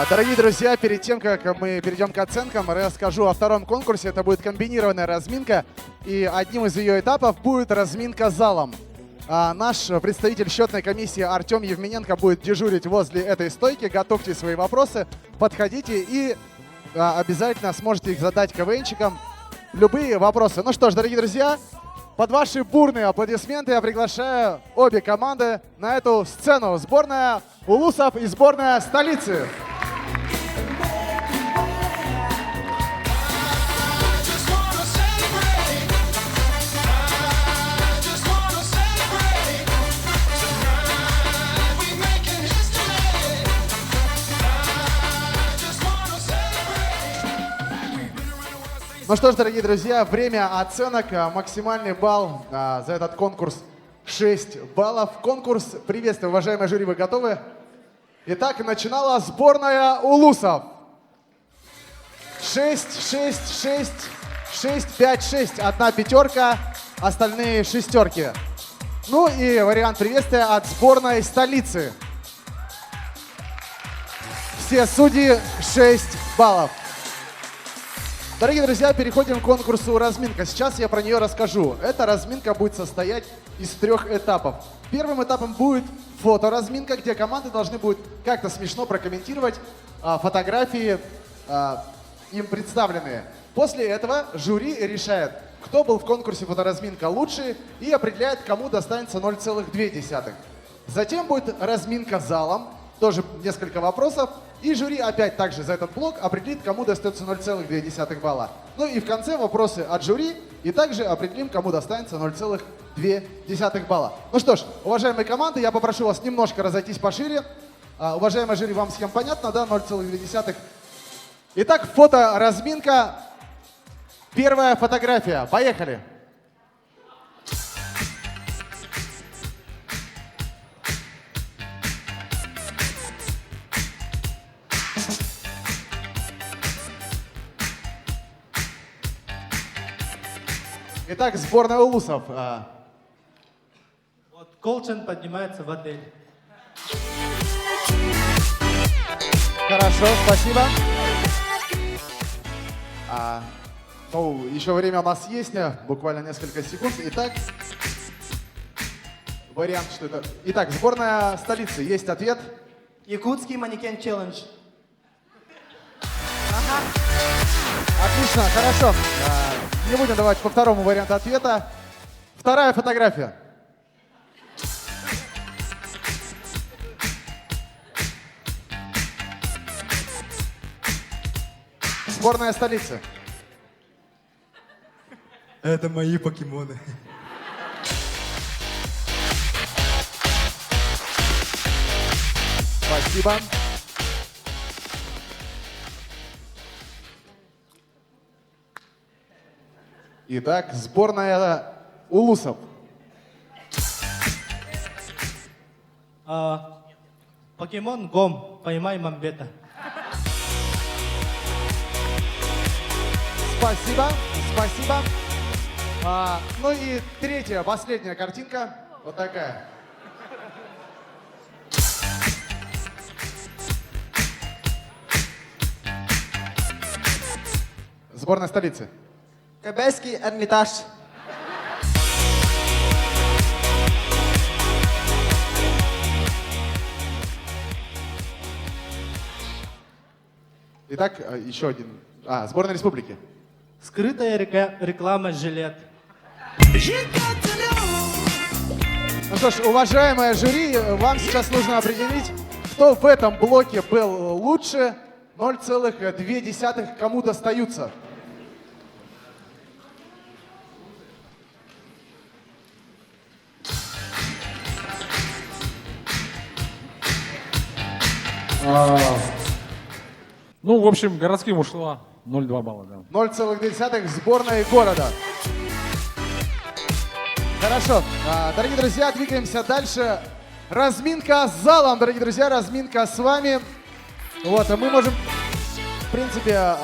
Дорогие друзья, перед тем, как мы перейдем к оценкам, расскажу о втором конкурсе. Это будет комбинированная разминка, и одним из ее этапов будет разминка залом. Наш представитель счетной комиссии Артем Евмененко будет дежурить возле этой стойки. Готовьте свои вопросы, подходите и обязательно сможете их задать КВНчикам. Любые вопросы. Ну что ж, дорогие друзья, под ваши бурные аплодисменты я приглашаю обе команды на эту сцену. Сборная Улусов и сборная столицы. Ну что ж, дорогие друзья, время оценок. Максимальный балл за этот конкурс 6 баллов. Конкурс. Приветствую, уважаемые жюри, вы готовы? Итак, начинала сборная Улусов. 6, 6, 6, 6, 5, 6. Одна пятерка, остальные шестерки. Ну и вариант приветствия от сборной столицы. Все судьи 6 баллов. Дорогие друзья, переходим к конкурсу «Разминка». Сейчас я про нее расскажу. Эта разминка будет состоять из 3 этапов. Первым этапом будет фоторазминка, где команды должны будут как-то смешно прокомментировать фотографии, им представленные. После этого жюри решает, кто был в конкурсе «Фоторазминка» лучше и определяет, кому достанется 0,2. Затем будет разминка залом, тоже несколько вопросов. И жюри опять также за этот блок определит, кому достается 0,2 балла. Ну и в конце вопросы от жюри, и также определим, кому достанется 0,2 балла. Ну что ж, уважаемые команды, я попрошу вас немножко разойтись пошире. Уважаемые жюри, вам схема понятна, да? 0,2. Итак, фоторазминка. Первая фотография. Поехали. Итак, сборная Улусов. Вот Колчин поднимается в отель. Хорошо, спасибо. Ну, еще время у нас есть, буквально несколько секунд. Итак, вариант, что это? Итак, сборная столицы. Есть ответ? Якутский манекен челлендж. Отлично, хорошо. Не будем давать по второму варианту ответа. Вторая фотография. Сборная столицы. Это мои покемоны. Спасибо. Итак, сборная Улусов. Покемон Гом, поймай Мамбета. Спасибо, спасибо. Ну и третья, последняя картинка. Вот такая. Сборная столицы. Кабельский Эрмитаж. Итак, еще один. Сборная республики. Скрытая реклама жилет. Ну что ж, уважаемое жюри, вам сейчас нужно определить, кто в этом блоке был лучше. 0,2 кому достаются. Ну, в общем, городским ушла 0,2 балла, да. 0,2 сборной города. Хорошо, дорогие друзья, двигаемся дальше. Разминка с залом, дорогие друзья, разминка с вами. Вот, мы можем, в принципе,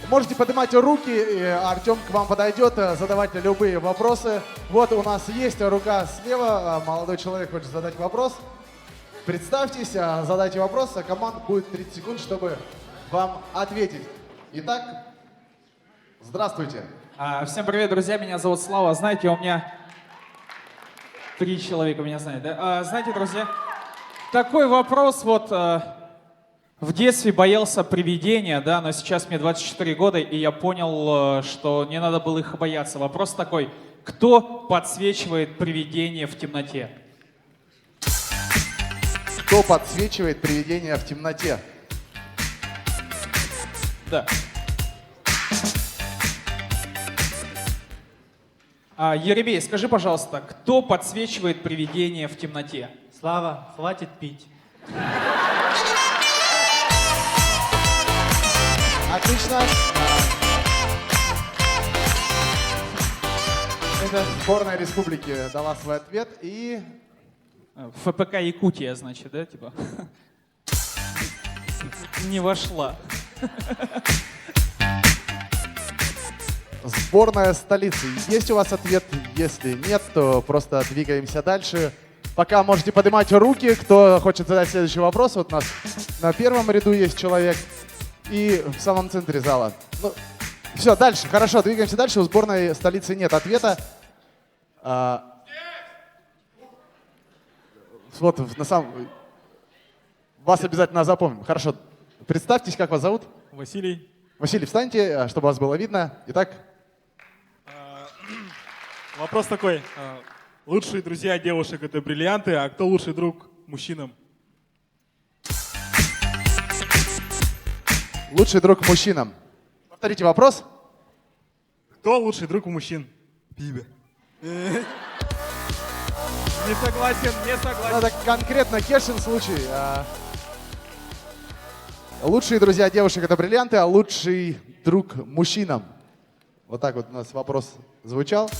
можете поднимать руки, и Артем к вам подойдет, задавать любые вопросы. Вот у нас есть рука слева, молодой человек хочет задать вопрос. представьтесь, задайте вопрос, а команда будет 30 секунд, чтобы вам ответить. Итак, здравствуйте. Всем привет, друзья, меня зовут Слава. Знаете, у меня 3 человека меня знают, да? Знаете, друзья, такой вопрос вот... В детстве боялся привидения, да, но сейчас мне 24 года, и я понял, что не надо было их бояться. Вопрос такой, кто подсвечивает привидение в темноте? Кто подсвечивает привидения в темноте? Да. Еремей, скажи, пожалуйста, кто подсвечивает привидение в темноте? Слава, хватит пить. Отлично. Это сборная республики дала свой ответ и... ФПК Якутия, значит, да, типа? Не вошла. Сборная столицы. Есть у вас ответ? Если нет, то просто двигаемся дальше. Пока можете поднимать руки, кто хочет задать следующий вопрос. Вот у нас на первом ряду есть человек и в самом центре зала. Ну, все, дальше. Хорошо, двигаемся дальше. У сборной столицы нет ответа. Вот на самом... Вас обязательно запомним. Хорошо. Представьтесь, как вас зовут? Василий. Василий, встаньте, чтобы вас было видно. Итак, Вопрос такой. Лучшие друзья девушек — это бриллианты, а кто лучший друг мужчинам? лучший друг мужчинам. Повторите вопрос. Кто лучший друг у мужчин? Пиво. Не согласен, не согласен. Это конкретно Кешин случай. Лучшие друзья девушек — это бриллианты, а лучший друг мужчинам. Вот так вот у нас вопрос звучал.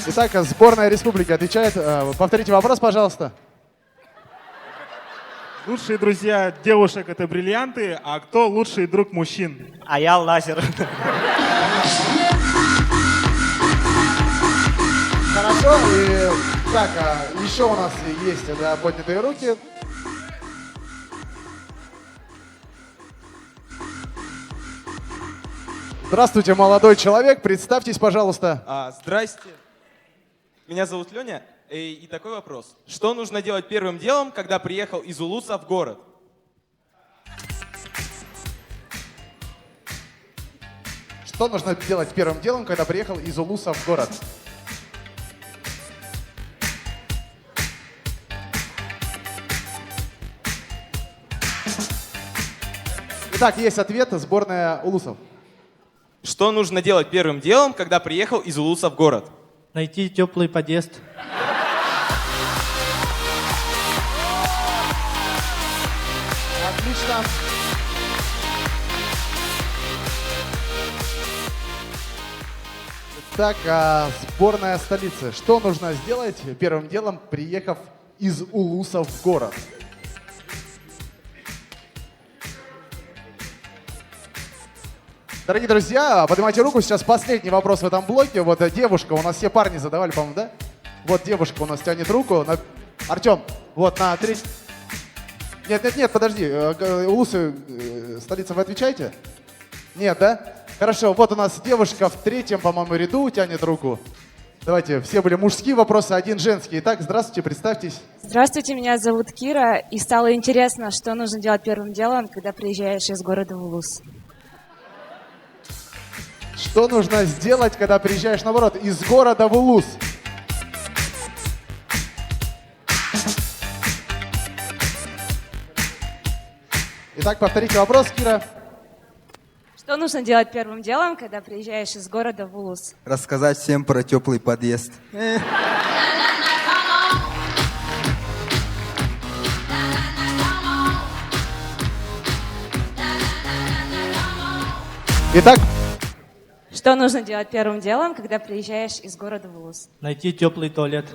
Итак, сборная республики отвечает. Повторите вопрос, пожалуйста. Лучшие друзья девушек — это бриллианты, а кто лучший друг мужчин? А я лазер. Хорошо. И так, еще у нас есть поднятые руки. Здравствуйте, молодой человек. Представьтесь, пожалуйста. Здрасте. Меня зовут Леня. И такой вопрос. Что нужно делать первым делом, когда приехал из Улуса в город? Что нужно делать первым делом, когда приехал из Улуса в город? Итак, есть ответ. Сборная Улусов. Что нужно делать первым делом, когда приехал из Улуса в город? Найти теплый подъезд. Отлично. Так, сборная столицы. Что нужно сделать первым делом, приехав из Улуса в город? Дорогие друзья, поднимайте руку. Сейчас последний вопрос в этом блоке. Вот девушка, у нас все парни задавали, по-моему, да? Вот девушка у нас тянет руку. Артем, вот на треть. Нет, подожди. Улусы, столица, вы отвечаете? Нет, да? Хорошо, вот у нас девушка в третьем, по-моему, ряду тянет руку. Давайте, все были мужские вопросы, один женский. Итак, здравствуйте, представьтесь. Здравствуйте, меня зовут Кира, и стало интересно, что нужно делать первым делом, когда приезжаешь из города в Улус. Что нужно сделать, когда приезжаешь, наоборот, из города в Улус? Итак, повторите вопрос, Кира. Что нужно делать первым делом, когда приезжаешь из города в Улус? Рассказать всем про теплый подъезд. Итак, Что нужно делать первым делом, когда приезжаешь из города в Улус? Найти теплый туалет.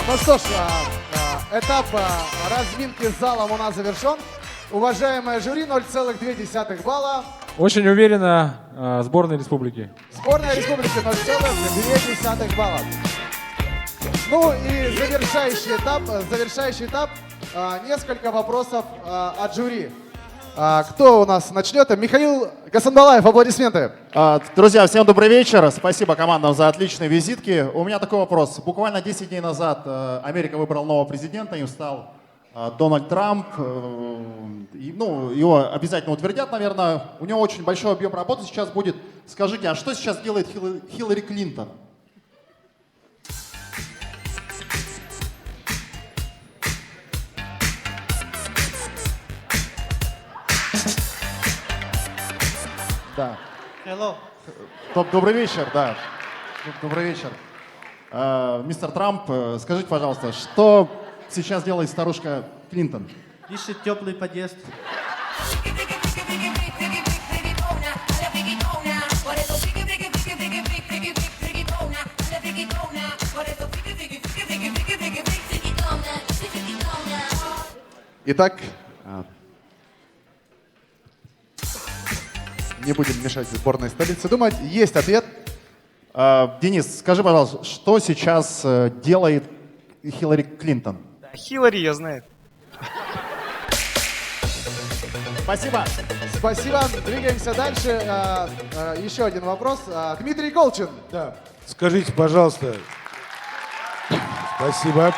Ну что ж, этап разминки с залом у нас завершен. Уважаемое жюри, 0,2 балла. Очень уверенно сборная республики. Сборная республики 0,2 балла. Ну и завершающий этап, несколько вопросов от жюри. Кто у нас начнет? Михаил Гасанбалаев, аплодисменты. Друзья, всем добрый вечер. Спасибо командам за отличные визитки. У меня такой вопрос. Буквально 10 дней назад Америка выбрала нового президента, им стал Дональд Трамп. Его обязательно утвердят, наверное. У него очень большой объем работы сейчас будет. Скажите, а что сейчас делает Хиллари Клинтон? Да. Hello. Добрый вечер, да. Добрый вечер. Мистер Трамп, скажите, пожалуйста, что сейчас делает старушка Клинтон? Ищет теплый подъезд. Итак, не будем мешать сборной столицы думать. Есть ответ. Денис, скажи, пожалуйста, что сейчас делает Хиллари Клинтон? Хиллари ее знает. Спасибо. Спасибо. Двигаемся дальше. Еще один вопрос. Дмитрий Колчин. Да. Скажите, пожалуйста. Спасибо.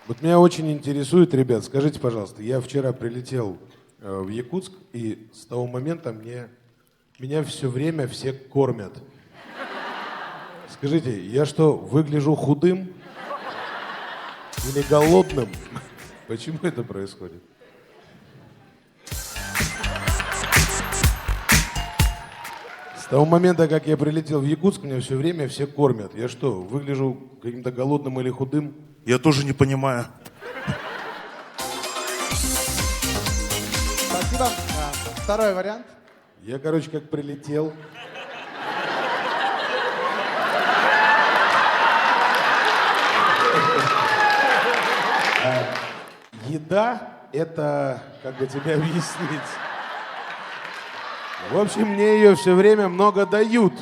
Вот меня очень интересует, ребят, скажите, пожалуйста, я вчера прилетел в Якутск, и с того момента меня все время все кормят. Скажите, я что, выгляжу худым или голодным? Почему это происходит? С того момента, как я прилетел в Якутск, меня все время все кормят. Я что, выгляжу каким-то голодным или худым? Я тоже не понимаю. Спасибо. Второй вариант. Я, короче, как прилетел. Еда — это, как бы тебе объяснить? В общем, мне ее все время много дают.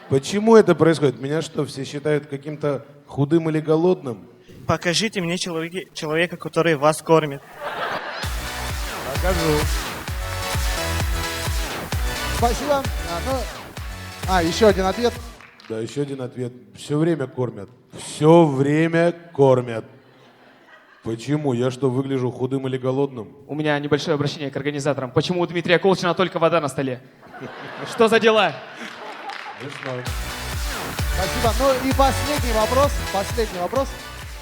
Почему это происходит? Меня что, все считают каким-то худым или голодным? Покажите мне человека, который вас кормит. Покажу. Спасибо. Еще один ответ. Да, еще один ответ. Все время кормят. Все время кормят. Почему? Я что, выгляжу худым или голодным? У меня небольшое обращение к организаторам. Почему у Дмитрия Колчина только вода на столе? Что за дела? Не знаю. Спасибо. Ну и последний вопрос.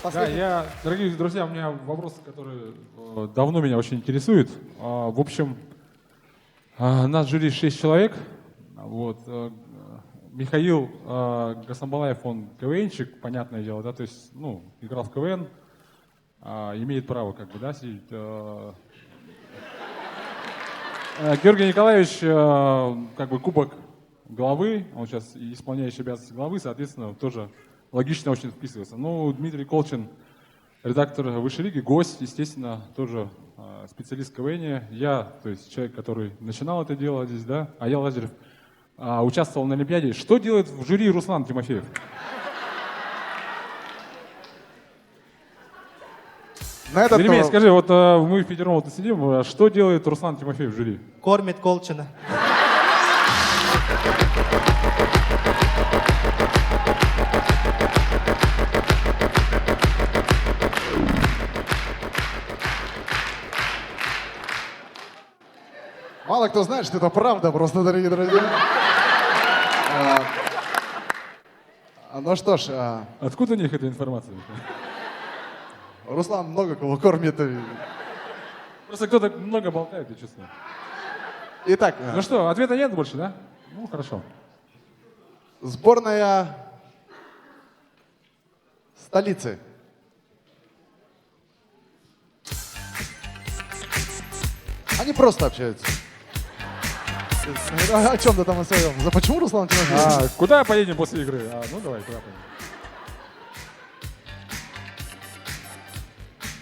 Да, дорогие друзья, у меня вопрос, который давно меня очень интересует. В общем, нас в жюри 6 человек. Вот. Михаил Гасанбалаев, он КВНщик, понятное дело, да, то есть, играл в КВН, имеет право, как бы, да, сидеть. Георгий Николаевич, как бы, кубок главы, он сейчас исполняющий обязанности главы, соответственно, тоже логично очень вписывается. Ну, Дмитрий Колчин, редактор высшей лиги, гость, естественно, тоже специалист в КВН. Я, то есть человек, который начинал это дело здесь, да, а я Лазарев, участвовал на Олимпиаде. Что делает в жюри Руслан Тимофеев? Еремей, скажи, вот мы в пятером вот сидим, что делает Руслан Тимофеев в жюри? Кормит Колчина. Мало кто знает, что это правда, просто, дорогие друзья. Ну что ж. Откуда у них эта информация? Руслан много кого кормит. Просто кто-то много болтает, я чувствую. Итак. Ну что, ответа нет больше, да? Ну, хорошо. Сборная столицы. Они просто общаются. О чем ты там о своем? Почему Руслан Тимофеев? Куда поедем после игры? Ну давай, куда поедем?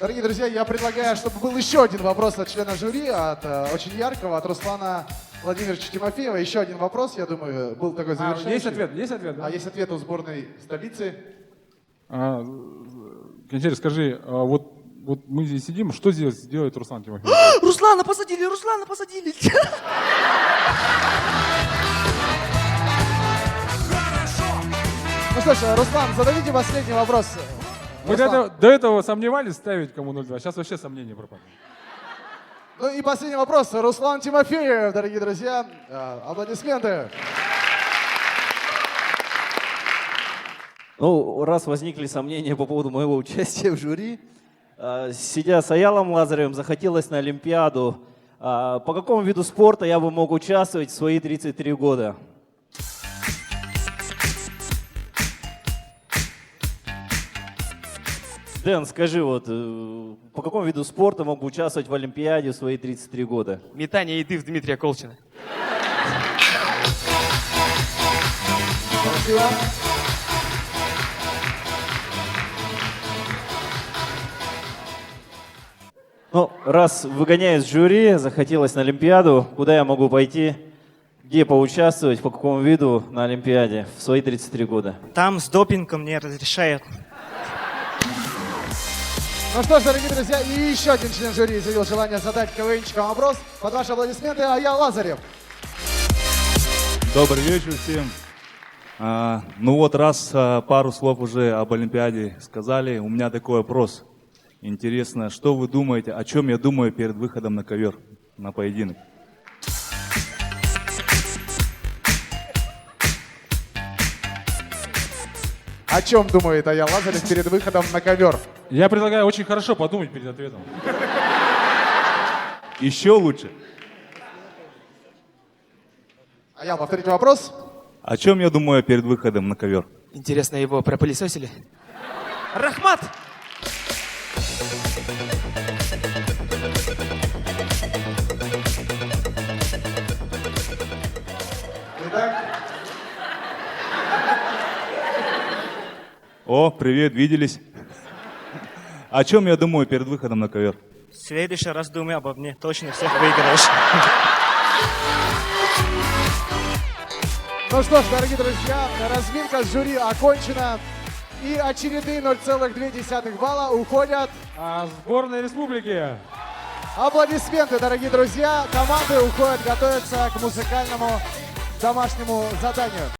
Дорогие друзья, я предлагаю, чтобы был еще один вопрос от члена жюри, от очень яркого, от Руслана Владимировича Тимофеева. Еще один вопрос, я думаю, был такой завершающий. Есть ответ, есть ответ, да? А есть ответ у сборной столицы. Кенчери, скажи, вот мы здесь сидим, что здесь делает Руслан Тимофеев? Руслана посадили, Руслана посадили. Ну что ж, Руслан, зададите последний вопрос. Мы до этого сомневались ставить кому 0-2, сейчас вообще сомнения пропали. Ну и последний вопрос. Руслан Тимофеев, дорогие друзья. Аплодисменты. Ну, раз возникли сомнения по поводу моего участия в жюри, сидя с Аялом Лазаревым, захотелось на Олимпиаду. По какому виду спорта я бы мог участвовать в свои 33 года? Дэн, скажи, вот по какому виду спорта мог бы участвовать в Олимпиаде в свои 33 года? Метание еды в Дмитрия Колчина. Спасибо. Ну, раз выгоняю из жюри, захотелось на Олимпиаду, куда я могу пойти, где поучаствовать, по какому виду на Олимпиаде в свои 33 года? Там с допингом не разрешают. Ну что ж, дорогие друзья, и еще один член жюри изъявил желание задать КВНчикам вопрос. Под ваши аплодисменты Аял Лазарев. Добрый вечер всем. Ну вот, раз пару слов уже об Олимпиаде сказали, у меня такой вопрос. Интересно, что вы думаете, о чем я думаю перед выходом на ковер, на поединок? О чем думает Аял Лазарев перед выходом на ковер? Я предлагаю очень хорошо подумать перед ответом. Еще лучше. Аял, повторите вопрос. О чем я думаю перед выходом на ковер? Интересно, его пропылесосили? Рахмат! Итак, О, привет, виделись. О чем я думаю перед выходом на ковер? В следующий раз думай обо мне, точно всех выиграешь. ну что ж, дорогие друзья, разминка с жюри окончена. И очередные 0,2 балла уходят. Сборной республики. Аплодисменты, дорогие друзья. Команды уходят готовиться к музыкальному домашнему заданию.